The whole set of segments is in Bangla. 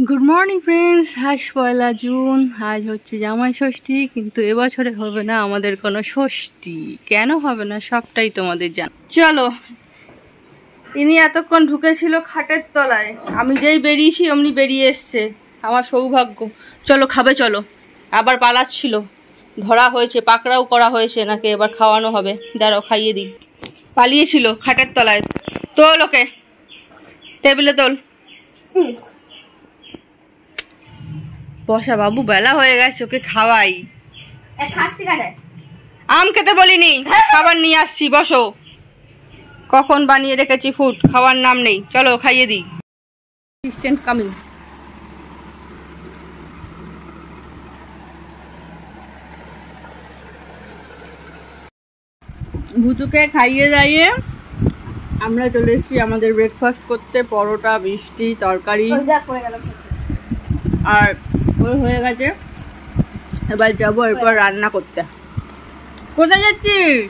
গুড মর্নিং ফ্রেন্ডস, আজ 1 জুন। আজ হচ্ছে জামাই ষষ্ঠী, কিন্তু এবছরে হবে না আমাদের কোনো ষষ্ঠী। কেন হবে না সবটাই তোমাদের জান। চলো, ইনি এতক্ষণ ঢুকেছিল খাটের তলায়, আমি যেই বেরিয়েছি অমনি বেরিয়ে এসছে, আমার সৌভাগ্য। চলো খাবে, চলো। আবার পালাচ্ছিল, ধরা হয়েছে, পাকড়াও করা হয়েছে, নাকি এবার খাওয়ানো হবে। দাঁড়াও খাইয়ে দিই। পালিয়েছিল খাটের তলায়। তোল ওকে, টেবিলে তোল। বসা বাবু, বেলা হয়ে গেছে, ওকে খাওয়াই। আম খেতে বলিনি, খাবার নিয়ে আসছি, বসো। কখন বানিয়ে রেখেছি ফুড, খাওয়ার নাম নেই। চলো খাইয়ে দিই। Assistant coming. ভুতুকে খাইয়ে দাইয়ে আমরা চলে এসেছি আমাদের ব্রেকফাস্ট করতে। পরোটা, মিষ্টি, তরকারি আর হয়ে গেছে। এবার যাবো এরপর রান্না করতে। কোথায় যাচ্ছিস?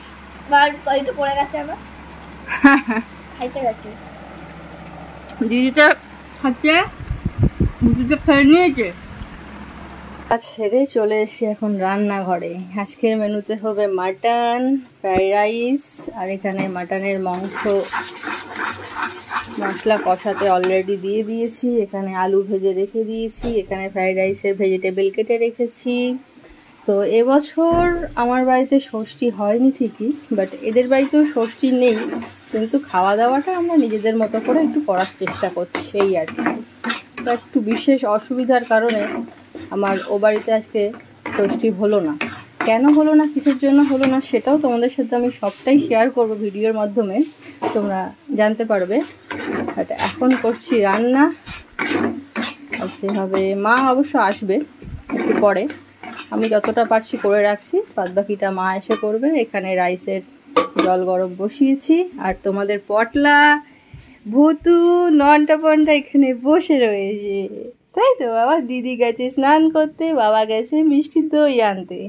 দিদিটা খাচ্ছে, দিদিটা খেয়ে নিয়েছে। কাজ সেরে চলে এসেছি এখন রান্নাঘরে। আজকের মেনুতে হবে মাটন, ফ্রাইড রাইস, আর এখানে মাটনের মাংস মশলা কষাতে অলরেডি দিয়ে দিয়েছি। এখানে আলু ভেজে রেখে দিয়েছি। এখানে ফ্রাইড রাইসের ভেজিটেবল কেটে রেখেছি। তো এবছর আমার বাড়িতে ষষ্ঠী হয়নি ঠিকই, বাট এদের বাড়িতেও ষষ্ঠী নেই, কিন্তু খাওয়া দাওয়াটা আমরা নিজেদের মতো করে একটু করার চেষ্টা করছি, এই আর কি। তো একটু বিশেষ অসুবিধার কারণে আমার ও বাড়িতে আজকে ষষ্ঠী হলো না। কেন হলো না, কিসের জন্য হলো না, সেটাও তোমাদের সাথে আমি সবটাই শেয়ার করব ভিডিওর মাধ্যমে, তোমরা জানতে পারবে। বাট এখন করছি রান্না। আর সেভাবে মা অবশ্য আসবে একটু পরে, আমি যতটা পারছি করে রাখছি, বাদ বাকিটা মা এসে করবে। এখানে রাইসের জল গরম বসিয়েছি, আর তোমাদের পটলা ভুতু নন্টা পন্টা এখানে বসে রয়েছে, তাই তো। বাবা, দিদি গেছে স্নান করতে, বাবা গেছে মিষ্টি দই আনতে,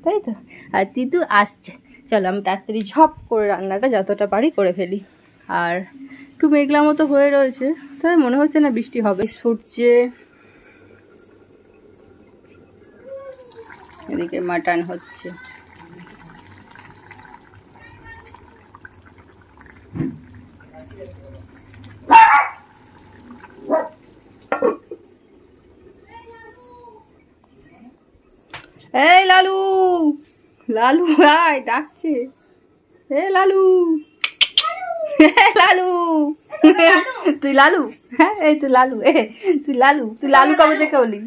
তাই তো। আর তিতু আসছে। চলো আমি তাড়াতাড়ি ঝপ করে রান্নাটা যতটা পারি করে ফেলি। আর একটু মেঘলা মতো হয়ে রয়েছে, তাই মনে হচ্ছে না বৃষ্টি হবে। ফুটছে, এদিকে মাটন হচ্ছে। এই লালু, লালু আয়, ডাকছে। এ লালু, লালু, তুই লালু? হ্যাঁ, এই তুই লালু, তুই লালু, তুই লালু কবে থেকে হলি?